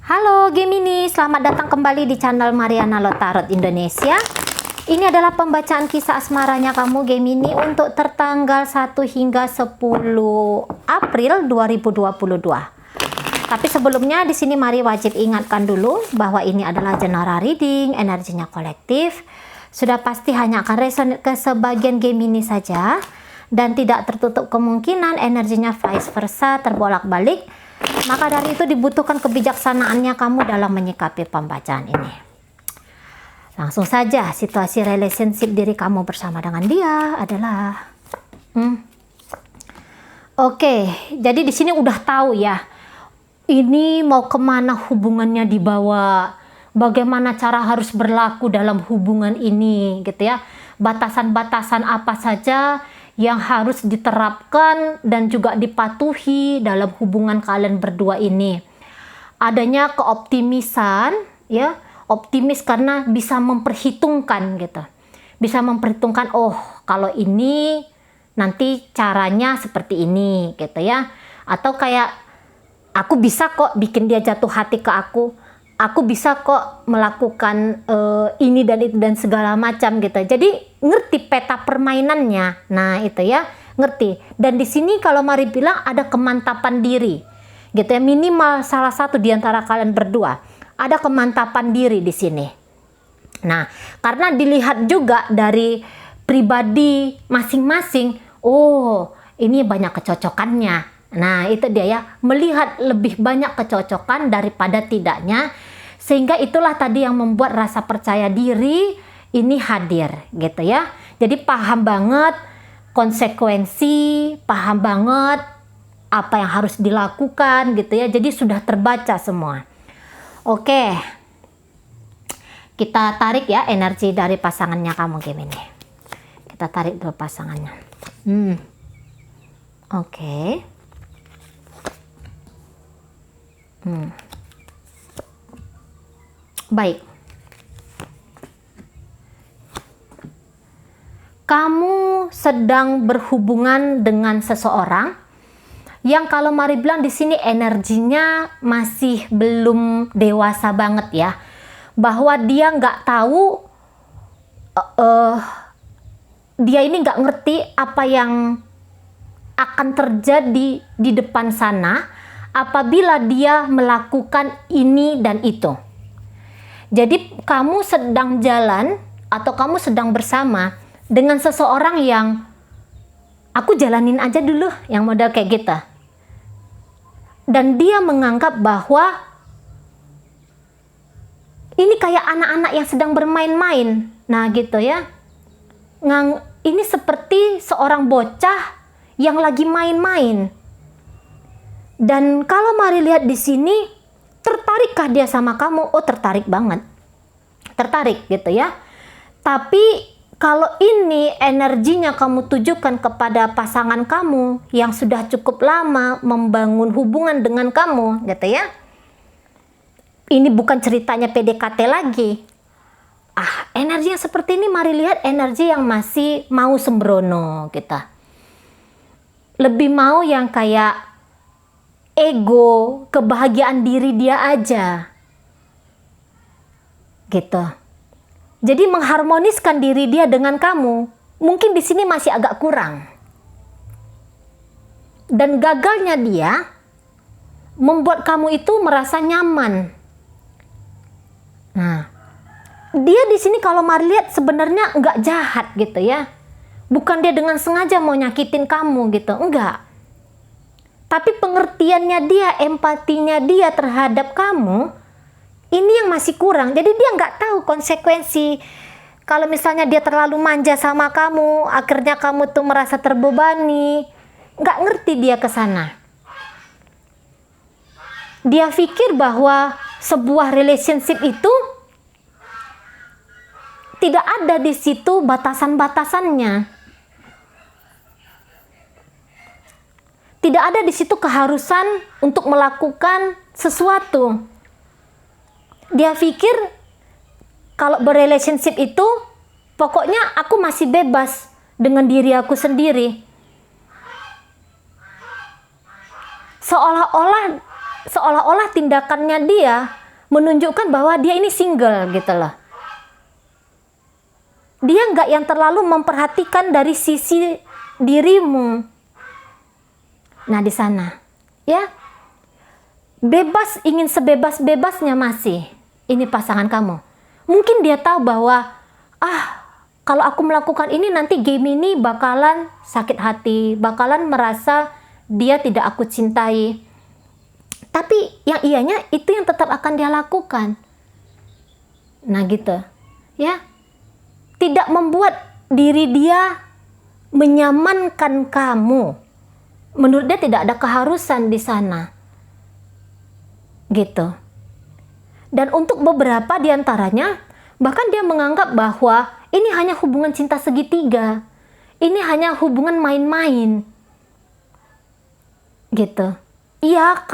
Halo Gemini, selamat datang kembali di channel Mariana Lotarot Indonesia. Ini adalah pembacaan kisah asmaranya kamu Gemini untuk tertanggal 1 hingga 10 April 2022. Tapi sebelumnya di sini mari wajib ingatkan dulu bahwa ini adalah general reading, energinya kolektif. Sudah pasti hanya akan resonate ke sebagian Gemini saja dan tidak tertutup kemungkinan energinya vice versa terbolak-balik. Maka dari itu dibutuhkan kebijaksanaannya kamu dalam menyikapi pembacaan ini. Langsung saja, situasi relationship diri kamu bersama dengan dia adalah Oke, jadi di sini udah tahu ya. Ini mau kemana hubungannya dibawa, bagaimana cara harus berlaku dalam hubungan ini gitu ya. Batasan-batasan apa saja yang harus diterapkan dan juga dipatuhi dalam hubungan kalian berdua ini. Adanya keoptimisan ya, optimis karena bisa memperhitungkan gitu. Bisa memperhitungkan, oh kalau ini nanti caranya seperti ini gitu ya. Atau kayak aku bisa kok bikin dia jatuh hati ke aku. Aku bisa kok melakukan ini dan itu dan segala macam gitu. Jadi ngerti peta permainannya. Nah itu ya, ngerti. Dan di sini kalau Mari bilang ada kemantapan diri, gitu ya. Minimal salah satu di antara kalian berdua ada kemantapan diri di sini. Nah karena dilihat juga dari pribadi masing-masing, oh ini banyak kecocokannya. Nah itu dia ya, melihat lebih banyak kecocokan daripada tidaknya, sehingga itulah tadi yang membuat rasa percaya diri ini hadir gitu ya. Jadi paham banget konsekuensi, paham banget apa yang harus dilakukan gitu ya. Jadi sudah terbaca semua. Oke, kita tarik ya energi dari pasangannya kamu Gemini. Kita tarik dulu pasangannya. Oke. Baik. Kamu sedang berhubungan dengan seseorang yang kalau Mari bilang di sini energinya masih belum dewasa banget ya. Bahwa dia nggak tahu, dia ini nggak ngerti apa yang akan terjadi di depan sana apabila dia melakukan ini dan itu. Jadi kamu sedang jalan atau kamu sedang bersama dengan seseorang yang aku jalanin aja dulu, yang model kayak gitu. Dan dia menganggap bahwa ini kayak anak-anak yang sedang bermain-main. Nah gitu ya. Ini seperti seorang bocah yang lagi main-main. Dan kalau Mari lihat di sini, tertarikkah dia sama kamu? Oh tertarik banget. Tertarik gitu ya. Tapi kalau ini energinya kamu tujukan kepada pasangan kamu yang sudah cukup lama membangun hubungan dengan kamu gitu ya. Ini bukan ceritanya PDKT lagi. Energi yang seperti ini Mari lihat energi yang masih mau sembrono kita. Lebih mau yang kayak ego, kebahagiaan diri dia aja gitu. Jadi mengharmoniskan diri dia dengan kamu mungkin di sini masih agak kurang. Dan gagalnya dia membuat kamu itu merasa nyaman. Nah, dia di sini kalau Mari lihat sebenarnya nggak jahat gitu ya. Bukan dia dengan sengaja mau nyakitin kamu gitu, enggak. Tapi pengertiannya dia, empatinya dia terhadap kamu, ini yang masih kurang. Jadi dia nggak tahu konsekuensi. Kalau misalnya dia terlalu manja sama kamu, akhirnya kamu tuh merasa terbebani. Nggak ngerti dia ke sana. Dia pikir bahwa sebuah relationship itu tidak ada di situ batasan-batasannya. Tidak ada di situ keharusan untuk melakukan sesuatu. Dia pikir kalau berrelationship itu pokoknya aku masih bebas dengan diri aku sendiri. Seolah-olah seolah-olah tindakannya dia menunjukkan bahwa dia ini single gitu loh. Dia nggak yang terlalu memperhatikan dari sisi dirimu. Nah di sana, ya, bebas, ingin sebebas-bebasnya masih ini pasangan kamu. Mungkin dia tahu bahwa kalau aku melakukan ini nanti game ini bakalan sakit hati, bakalan merasa dia tidak aku cintai. Tapi yang ianya itu yang tetap akan dia lakukan. Nah gitu, ya. Tidak membuat diri dia menyamankan kamu. Menurut dia tidak ada keharusan di sana. Gitu. Dan untuk beberapa diantaranya, bahkan dia menganggap bahwa ini hanya hubungan cinta segitiga. Ini hanya hubungan main-main. Gitu. Iya,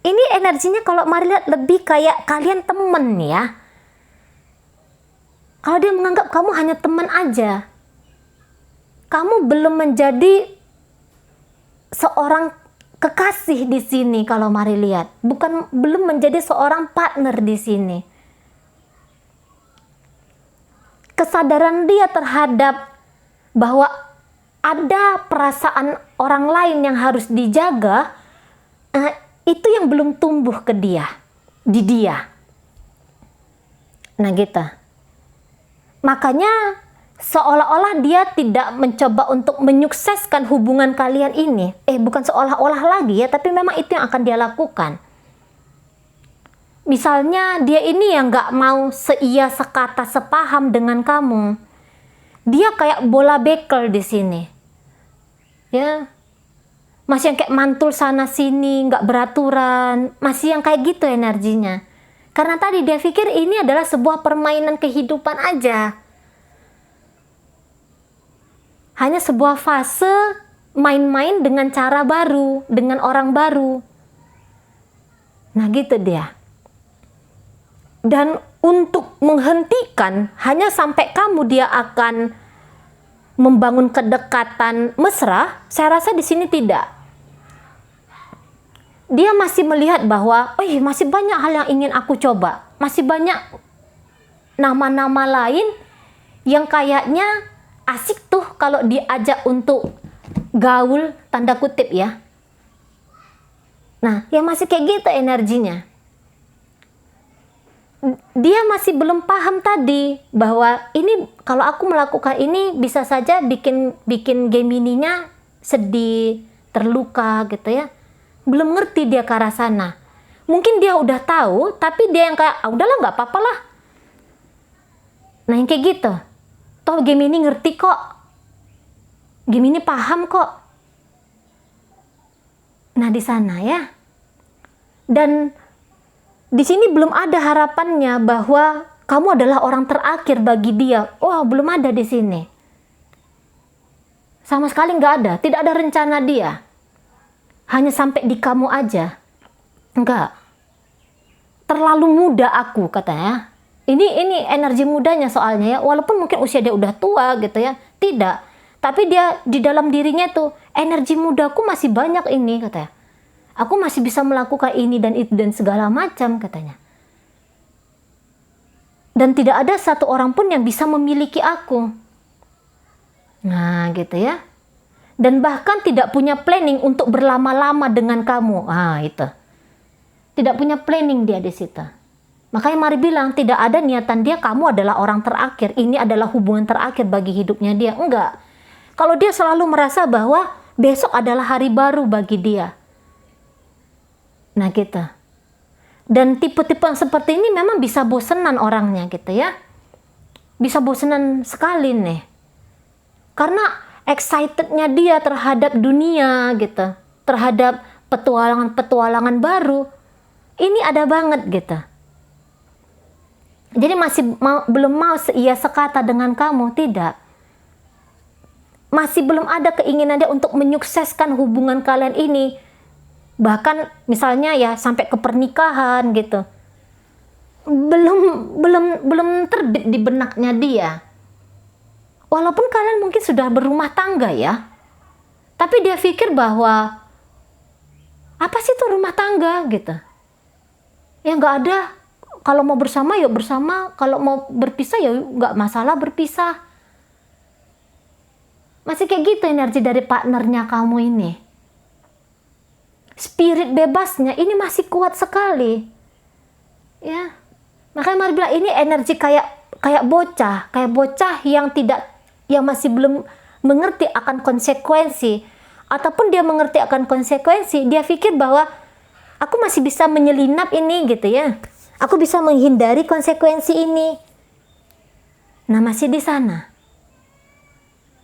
ini energinya kalau Mari lihat lebih kayak kalian temen ya. Kalau dia menganggap kamu hanya teman aja, kamu belum menjadi seorang kekasih di sini. Kalau Mari lihat, belum menjadi seorang partner di sini. Kesadaran dia terhadap bahwa ada perasaan orang lain yang harus dijaga, itu yang belum tumbuh di dia. Nah gitu. Makanya seolah-olah dia tidak mencoba untuk menyukseskan hubungan kalian ini. Bukan seolah-olah lagi ya, tapi memang itu yang akan dia lakukan. Misalnya dia ini yang gak mau seia sekata sepaham dengan kamu. Dia kayak bola bekel di sini. Ya. Masih yang kayak mantul sana sini, gak beraturan. Masih yang kayak gitu energinya. Karena tadi dia pikir ini adalah sebuah permainan kehidupan aja. Hanya sebuah fase main-main dengan cara baru, dengan orang baru. Nah gitu dia. Dan untuk menghentikan, hanya sampai dia akan membangun kedekatan mesra, saya rasa di sini tidak. Dia masih melihat bahwa masih banyak hal yang ingin aku coba. Masih banyak nama-nama lain yang kayaknya asik tuh kalau diajak untuk gaul, tanda kutip ya. Nah, yang masih kayak gitu energinya. Dia masih belum paham tadi bahwa ini kalau aku melakukan ini bisa saja bikin Gemininya sedih, terluka gitu ya. Belum ngerti dia ke arah sana. Mungkin dia udah tahu, tapi dia yang kayak, udahlah nggak apa-apa lah. Nah yang kayak gitu. Toh Gemini ngerti kok. Gemini paham kok. Nah di sana ya. Dan di sini belum ada harapannya bahwa kamu adalah orang terakhir bagi dia. Belum ada di sini. Sama sekali nggak ada. Tidak ada rencana dia. Hanya sampai di kamu aja. Enggak. Terlalu muda aku katanya. Ini energi mudanya soalnya ya. Walaupun mungkin usia dia udah tua gitu ya. Tidak. Tapi dia di dalam dirinya tuh energi mudaku masih banyak ini katanya. Aku masih bisa melakukan ini dan itu dan segala macam katanya. Dan tidak ada satu orang pun yang bisa memiliki aku. Nah gitu ya. Dan bahkan tidak punya planning untuk berlama-lama dengan kamu. Itu. Tidak punya planning dia di situ. Makanya Mari bilang tidak ada niatan dia kamu adalah orang terakhir. Ini adalah hubungan terakhir bagi hidupnya dia. Enggak. Kalau dia selalu merasa bahwa besok adalah hari baru bagi dia. Nah gitu. Dan tipe-tipe yang seperti ini memang bisa bosenan orangnya gitu ya. Bisa bosenan sekali nih. Karena excitednya dia terhadap dunia gitu, terhadap petualangan-petualangan baru, ini ada banget gitu. Jadi belum mau seia sekata dengan kamu, tidak. Masih belum ada keinginan dia untuk menyukseskan hubungan kalian ini, bahkan misalnya ya sampai ke pernikahan gitu. Belum terbit di benaknya dia. Walaupun kalian mungkin sudah berumah tangga ya, tapi dia pikir bahwa Apa sih itu rumah tangga gitu? Ya nggak ada. Kalau mau bersama ya bersama, kalau mau berpisah ya nggak masalah berpisah. Masih kayak gitu energi dari partnernya kamu ini. Spirit bebasnya ini masih kuat sekali. Ya. Makanya Mari bilang ini energi kayak bocah yang masih belum mengerti akan konsekuensi, ataupun dia mengerti akan konsekuensi, dia pikir bahwa aku masih bisa menyelinap ini gitu ya. Aku bisa menghindari konsekuensi ini. Nah, masih di sana.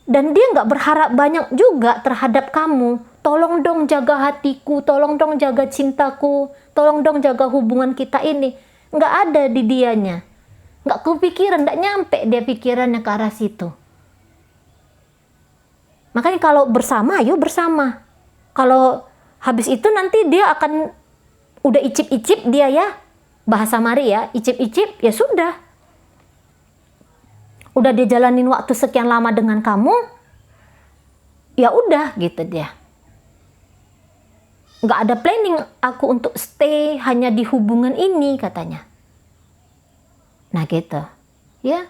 Dan dia nggak berharap banyak juga terhadap kamu. Tolong dong jaga hatiku, tolong dong jaga cintaku, tolong dong jaga hubungan kita ini. Nggak ada di dianya. Nggak kepikiran, nggak nyampe dia pikirannya ke arah situ. Makanya kalau bersama, yuk bersama. Kalau habis itu nanti dia akan udah icip-icip dia ya. Bahasa Mari ya, icip-icip, ya sudah. Udah dia jalanin waktu sekian lama dengan kamu, ya udah gitu dia. Nggak ada planning aku untuk stay hanya di hubungan ini katanya. Nah gitu, ya.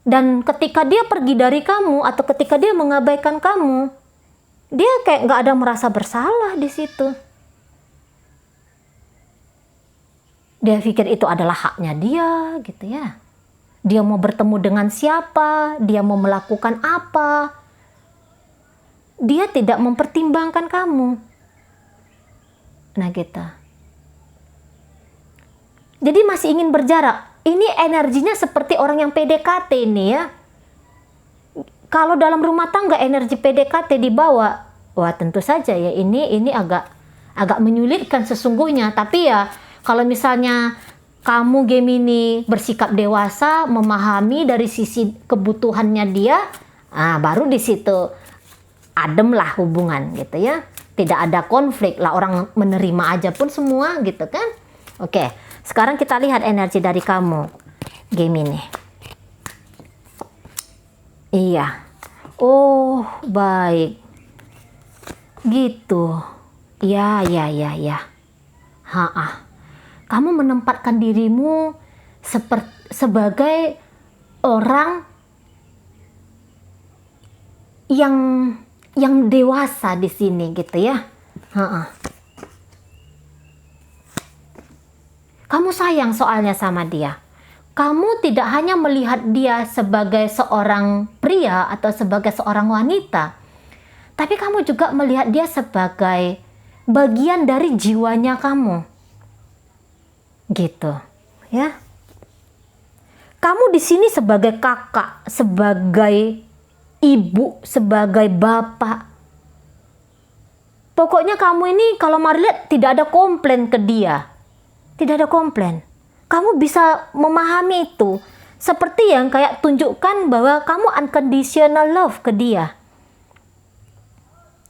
Dan ketika dia pergi dari kamu atau ketika dia mengabaikan kamu, dia kayak nggak ada merasa bersalah di situ. Dia pikir itu adalah haknya dia gitu ya. Dia mau bertemu dengan siapa, dia mau melakukan apa. Dia tidak mempertimbangkan kamu. Nah gitu. Jadi masih ingin berjarak. Ini energinya seperti orang yang PDKT ini ya. Kalau dalam rumah tangga energi PDKT dibawa, wah tentu saja ya ini agak menyulitkan sesungguhnya. Tapi ya kalau misalnya kamu Gemini bersikap dewasa, memahami dari sisi kebutuhannya dia, baru di situ adem lah hubungan gitu ya. Tidak ada konflik lah, orang menerima aja pun semua gitu kan. Oke, sekarang kita lihat energi dari kamu Gemini. Iya. Oh, baik. Gitu. Ya. Kamu menempatkan dirimu sebagai orang yang dewasa di sini gitu ya. Kamu sayang soalnya sama dia. Kamu tidak hanya melihat dia sebagai seorang pria atau sebagai seorang wanita, tapi kamu juga melihat dia sebagai bagian dari jiwanya kamu. Gitu, ya. Kamu di sini sebagai kakak, sebagai ibu, sebagai bapak. Pokoknya kamu ini kalau Mari lihat tidak ada komplain ke dia. Tidak ada komplain. Kamu bisa memahami itu. Seperti yang kayak tunjukkan bahwa kamu unconditional love ke dia.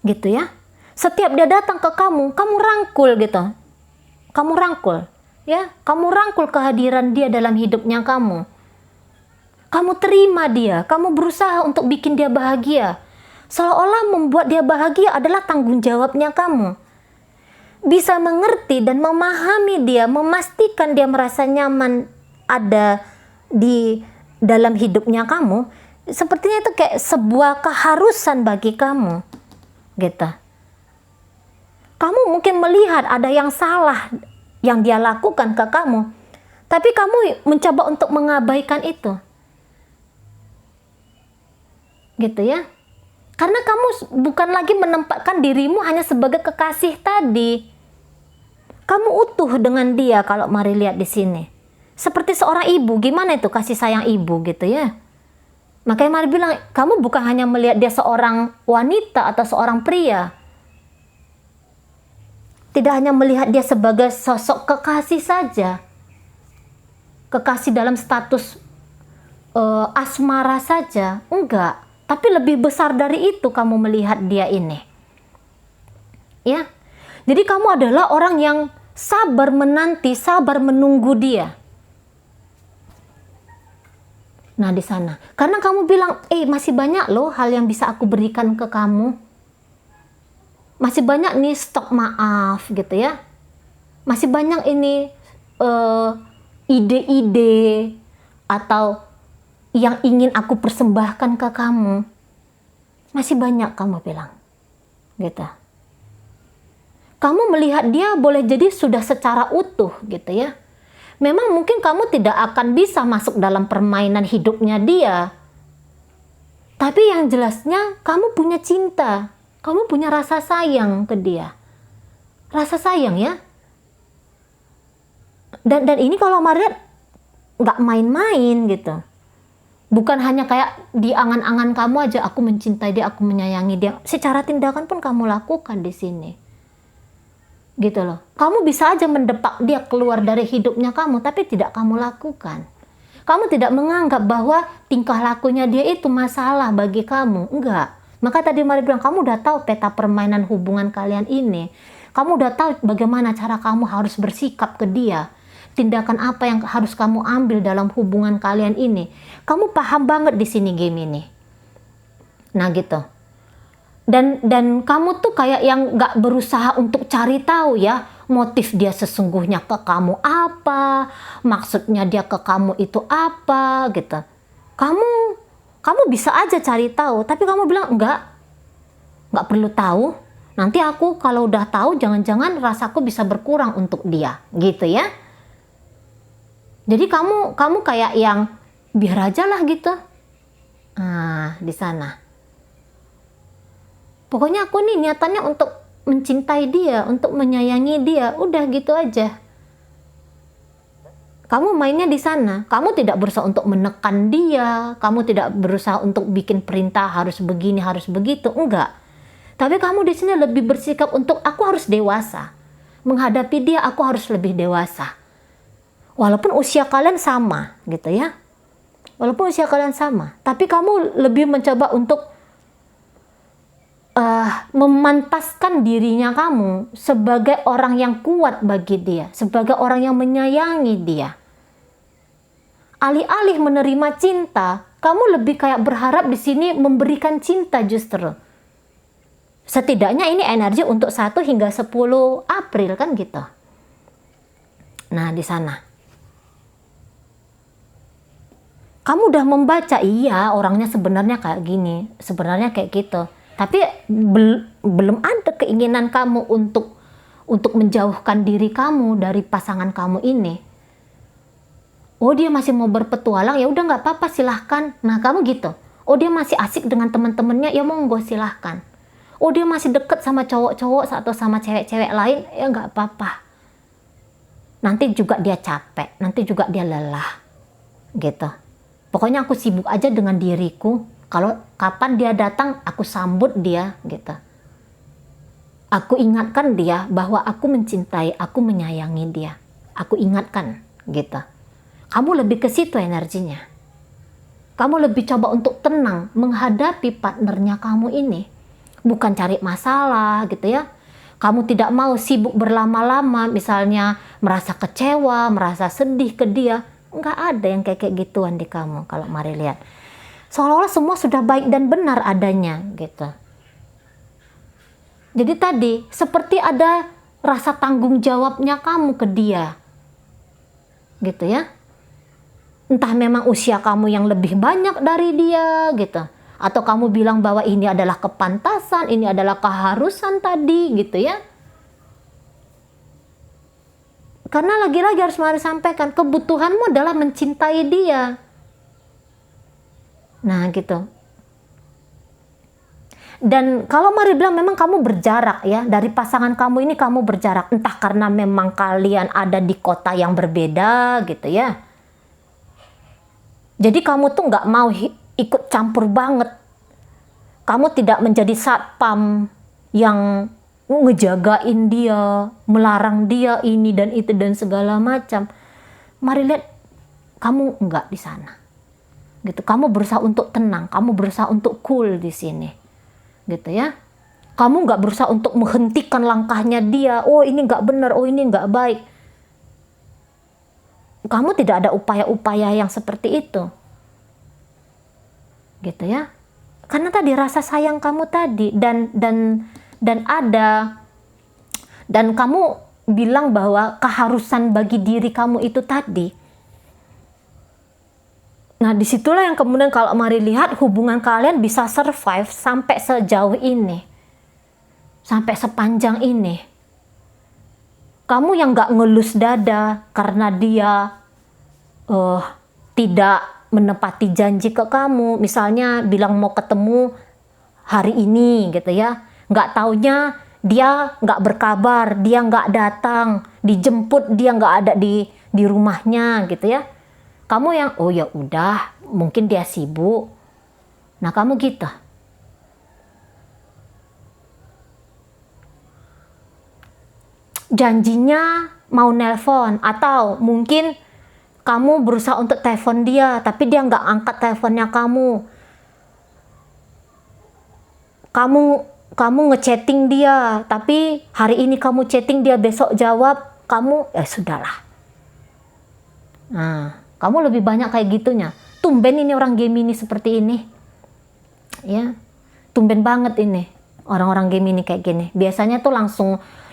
Gitu ya. Setiap dia datang ke kamu rangkul gitu. Kamu rangkul. Ya, kamu rangkul kehadiran dia dalam hidupnya kamu. Kamu terima dia, kamu berusaha untuk bikin dia bahagia. Seolah-olah membuat dia bahagia adalah tanggung jawabnya kamu. Bisa mengerti dan memahami dia, memastikan dia merasa nyaman ada di dalam hidupnya kamu, sepertinya itu kayak sebuah keharusan bagi kamu. Gitu. Kamu mungkin melihat ada yang salah yang dia lakukan ke kamu, tapi kamu mencoba untuk mengabaikan itu. Gitu ya. Karena kamu bukan lagi menempatkan dirimu hanya sebagai kekasih tadi. Kamu utuh dengan dia kalau Mari lihat di sini. Seperti seorang ibu, gimana itu kasih sayang ibu gitu ya. Makanya Mari bilang, kamu bukan hanya melihat dia seorang wanita atau seorang pria. Tidak hanya melihat dia sebagai sosok kekasih saja. Kekasih dalam status asmara saja. Enggak. Tapi lebih besar dari itu kamu melihat dia ini. Ya. Jadi kamu adalah orang yang sabar menanti, sabar menunggu dia. Nah di sana. Karena kamu bilang, masih banyak loh hal yang bisa aku berikan ke kamu. masih banyak nih stok maaf gitu ya. Masih banyak ini ide-ide atau yang ingin aku persembahkan ke kamu. Masih banyak kamu bilang. Gitu. Kamu melihat dia boleh jadi sudah secara utuh gitu ya. Memang mungkin kamu tidak akan bisa masuk dalam permainan hidupnya dia. Tapi yang jelasnya kamu punya cinta. Kamu punya rasa sayang ke dia. Rasa sayang ya. Dan ini kalau Maria nggak main-main gitu. Bukan hanya kayak di angan-angan kamu aja, aku mencintai dia, aku menyayangi dia. Secara tindakan pun kamu lakukan di sini. Gitu loh. Kamu bisa aja mendepak dia keluar dari hidupnya kamu, tapi tidak kamu lakukan. Kamu tidak menganggap bahwa tingkah lakunya dia itu masalah bagi kamu. Enggak. Maka tadi Maria bilang, kamu udah tahu peta permainan hubungan kalian ini. Kamu udah tahu bagaimana cara kamu harus bersikap ke dia. Tindakan apa yang harus kamu ambil dalam hubungan kalian ini. Kamu paham banget di sini game ini. Nah gitu. Dan kamu tuh kayak yang gak berusaha untuk cari tahu ya. Motif dia sesungguhnya ke kamu apa. Maksudnya dia ke kamu itu apa gitu. Kamu bisa aja cari tahu. Tapi kamu bilang enggak perlu tahu. Nanti aku kalau udah tahu jangan-jangan rasaku bisa berkurang untuk dia. Gitu ya. Jadi kamu kayak yang biar aja lah gitu. Nah, di sana. Pokoknya aku nih niatannya untuk mencintai dia, untuk menyayangi dia. Udah gitu aja. Kamu mainnya di sana. Kamu tidak berusaha untuk menekan dia. Kamu tidak berusaha untuk bikin perintah harus begini, harus begitu. Enggak. Tapi kamu di sini lebih bersikap untuk aku harus dewasa. Menghadapi dia aku harus lebih dewasa. Walaupun usia kalian sama gitu ya. Walaupun usia kalian sama. Tapi kamu lebih mencoba untuk memantaskan dirinya kamu sebagai orang yang kuat bagi dia. Sebagai orang yang menyayangi dia. Alih-alih menerima cinta, kamu lebih kayak berharap di sini memberikan cinta justru. Setidaknya ini energi untuk 1 hingga 10 April kan gitu. Nah di sana. Kamu udah membaca, iya orangnya sebenarnya kayak gini, sebenarnya kayak gitu. Tapi belum ada keinginan kamu untuk menjauhkan diri kamu dari pasangan kamu ini. Oh dia masih mau berpetualang, ya udah nggak apa-apa silahkan. Nah kamu gitu. Oh dia masih asik dengan teman-temannya, ya monggo silahkan. Oh dia masih deket sama cowok-cowok atau sama cewek-cewek lain, ya nggak apa-apa. Nanti juga dia capek, nanti juga dia lelah, gitu. Pokoknya aku sibuk aja dengan diriku. Kalau kapan dia datang, aku sambut dia, gitu. Aku ingatkan dia bahwa aku mencintai, aku menyayangi dia. Aku ingatkan, gitu. Kamu lebih ke situ energinya. Kamu lebih coba untuk tenang menghadapi partnernya kamu ini. Bukan cari masalah, gitu ya. Kamu tidak mau sibuk berlama-lama, misalnya merasa kecewa, merasa sedih ke dia. Nggak ada yang kayak gituan di kamu kalau Mari lihat. Seolah-olah semua sudah baik dan benar adanya gitu. Jadi tadi seperti ada rasa tanggung jawabnya kamu ke dia. Gitu ya. Entah memang usia kamu yang lebih banyak dari dia gitu. Atau kamu bilang bahwa ini adalah kepantasan, ini adalah keharusan tadi gitu ya. Karena lagi-lagi harus Mari sampaikan, kebutuhanmu adalah mencintai dia. Nah gitu. Dan kalau Mari bilang memang kamu berjarak ya, dari pasangan kamu ini kamu berjarak. Entah karena memang kalian ada di kota yang berbeda gitu ya. Jadi kamu tuh nggak mau ikut campur banget. Kamu tidak menjadi satpam yang ngejagain dia, melarang dia ini dan itu dan segala macam. Mari lihat, kamu enggak di sana. Gitu. Kamu berusaha untuk tenang, kamu berusaha untuk cool di sini. Gitu ya. Kamu enggak berusaha untuk menghentikan langkahnya dia. Oh, ini enggak benar, oh ini enggak baik. Kamu tidak ada upaya-upaya yang seperti itu. Gitu ya. Karena tadi rasa sayang kamu tadi dan dan kamu bilang bahwa keharusan bagi diri kamu itu tadi. Nah, disitulah yang kemudian kalau mari lihat hubungan kalian bisa survive sampai sejauh ini, sampai sepanjang ini. Kamu yang gak ngelus dada karena dia tidak menepati janji ke kamu, misalnya bilang mau ketemu hari ini gitu ya, nggak taunya dia nggak berkabar, dia nggak datang, dijemput dia nggak ada di rumahnya gitu ya. Kamu yang oh ya udah, mungkin dia sibuk. Nah, kamu gitu. Janjinya mau nelpon, atau mungkin kamu berusaha untuk telepon dia tapi dia nggak angkat teleponnya kamu. Kamu ngechatting dia, tapi hari ini kamu chatting dia besok jawab, kamu ya sudahlah. Nah, kamu lebih banyak kayak gitunya. Tumben ini orang Gemini seperti ini. Ya. Tumben banget ini orang-orang Gemini kayak gini. Biasanya tuh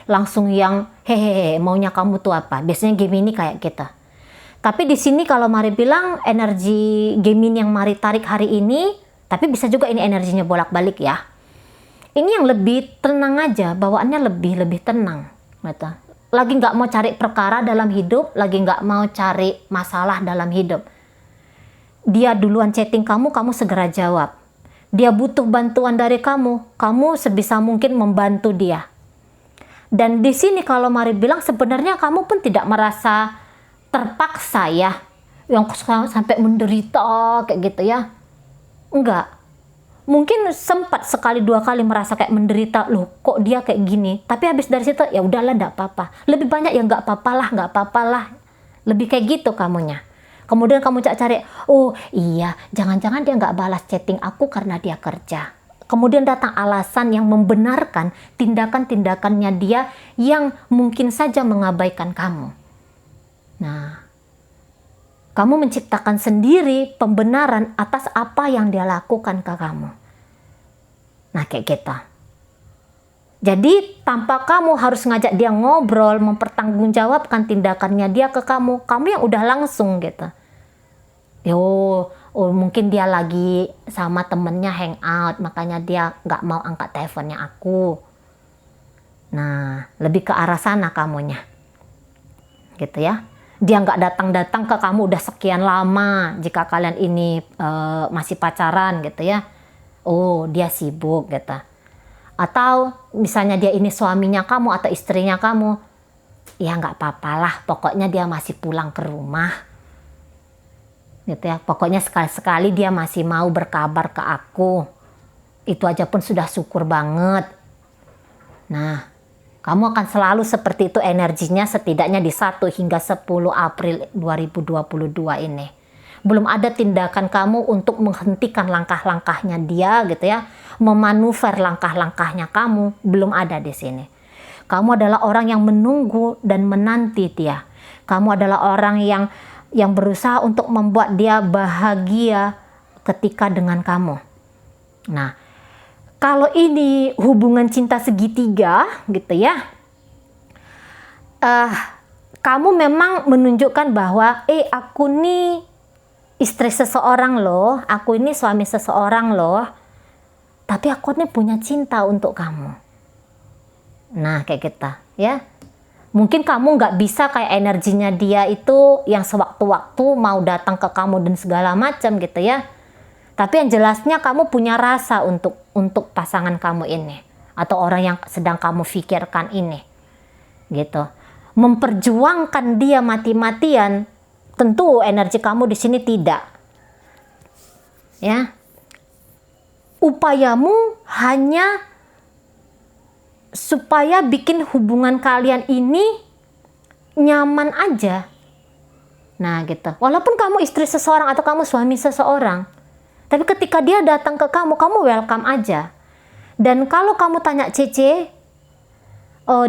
langsung yang hehehe, maunya kamu tuh apa? Biasanya Gemini kayak kita. Tapi di sini kalau Mari bilang energi Gemini yang Mari tarik hari ini, tapi bisa juga ini energinya bolak-balik ya. Ini yang lebih tenang aja, bawaannya lebih tenang. Gitu. Lagi nggak mau cari perkara dalam hidup, lagi nggak mau cari masalah dalam hidup. Dia duluan chatting kamu segera jawab. Dia butuh bantuan dari kamu sebisa mungkin membantu dia. Dan di sini kalau Mari bilang sebenarnya kamu pun tidak merasa terpaksa ya, yang sampai menderita kayak gitu ya. Enggak. Mungkin sempat sekali dua kali merasa kayak menderita, loh kok dia kayak gini, tapi habis dari situ ya udahlah, enggak apa-apa. Lebih banyak ya enggak apa-apa lah, lebih kayak gitu kamunya. Kemudian kamu cari, oh iya, jangan-jangan dia enggak balas chatting aku karena dia kerja. Kemudian datang alasan yang membenarkan tindakan-tindakannya dia yang mungkin saja mengabaikan kamu. Nah, kamu menciptakan sendiri pembenaran atas apa yang dia lakukan ke kamu. Nah, kayak gitu. Jadi, tanpa kamu harus ngajak dia ngobrol, mempertanggungjawabkan tindakannya dia ke kamu yang udah langsung gitu. Mungkin dia lagi sama temennya hangout, makanya dia nggak mau angkat teleponnya aku. Nah, lebih ke arah sana kamunya. Gitu ya. Dia nggak datang-datang ke kamu udah sekian lama jika kalian ini masih pacaran gitu ya. Oh, dia sibuk gitu. Atau misalnya dia ini suaminya kamu atau istrinya kamu, ya nggak apa-apalah, pokoknya dia masih pulang ke rumah gitu ya. Pokoknya sekali-sekali dia masih mau berkabar ke aku, itu aja pun sudah syukur banget. Nah, kamu akan selalu seperti itu energinya setidaknya di 1 hingga 10 April 2022 ini. Belum ada tindakan kamu untuk menghentikan langkah-langkahnya dia gitu ya. Memanuver langkah-langkahnya kamu, belum ada di sini. Kamu adalah orang yang menunggu dan menanti dia. Kamu adalah orang yang berusaha untuk membuat dia bahagia ketika dengan kamu. Nah, kalau ini hubungan cinta segitiga gitu ya, kamu memang menunjukkan bahwa aku nih istri seseorang loh, aku ini suami seseorang loh, tapi aku nih punya cinta untuk kamu. Nah, kayak gitu ya. Mungkin kamu nggak bisa kayak energinya dia itu yang sewaktu-waktu mau datang ke kamu dan segala macam gitu ya. Tapi yang jelasnya kamu punya rasa untuk pasangan kamu ini atau orang yang sedang kamu pikirkan ini. Gitu. Memperjuangkan dia mati-matian, tentu energi kamu di sini tidak. Ya. Upayamu hanya supaya bikin hubungan kalian ini nyaman aja. Nah, gitu. Walaupun kamu istri seseorang atau kamu suami seseorang, tapi ketika dia datang ke kamu welcome aja. Dan kalau kamu tanya Cece,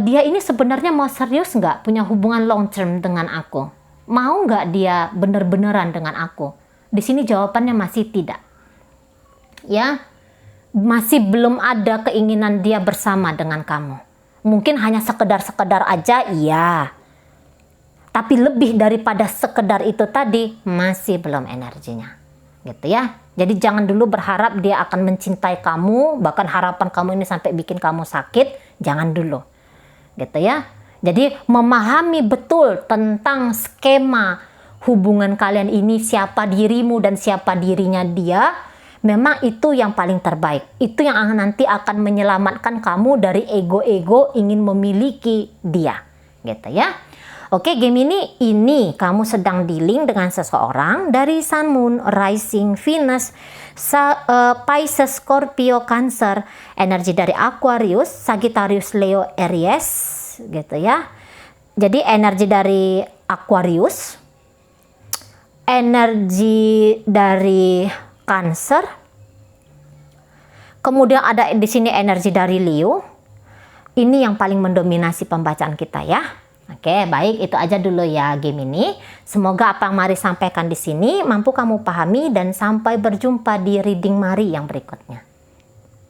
dia ini sebenarnya mau serius nggak punya hubungan long term dengan aku? Mau nggak dia bener-beneran dengan aku? Di sini jawabannya masih tidak. Ya, masih belum ada keinginan dia bersama dengan kamu. Mungkin hanya sekedar-sekedar aja, iya. Tapi lebih daripada sekedar itu tadi, masih belum energinya. Gitu ya. Jadi jangan dulu berharap dia akan mencintai kamu, bahkan harapan kamu ini sampai bikin kamu sakit, jangan dulu. Gitu ya. Jadi memahami betul tentang skema hubungan kalian ini, siapa dirimu dan siapa dirinya dia, memang itu yang paling terbaik. Itu yang nanti akan menyelamatkan kamu dari ego-ego ingin memiliki dia. Gitu ya. Oke, Gemini, ini kamu sedang dealing dengan seseorang dari Sun, Moon, Rising, Venus, Pisces, Scorpio, Cancer, energi dari Aquarius, Sagittarius, Leo, Aries, gitu ya. Jadi energi dari Aquarius, energi dari Cancer, kemudian ada di sini energi dari Leo. Ini yang paling mendominasi pembacaan kita ya. Oke, baik, itu aja dulu ya Gemini. Semoga apa yang Mari sampaikan di sini mampu kamu pahami, dan sampai berjumpa di reading Mari yang berikutnya.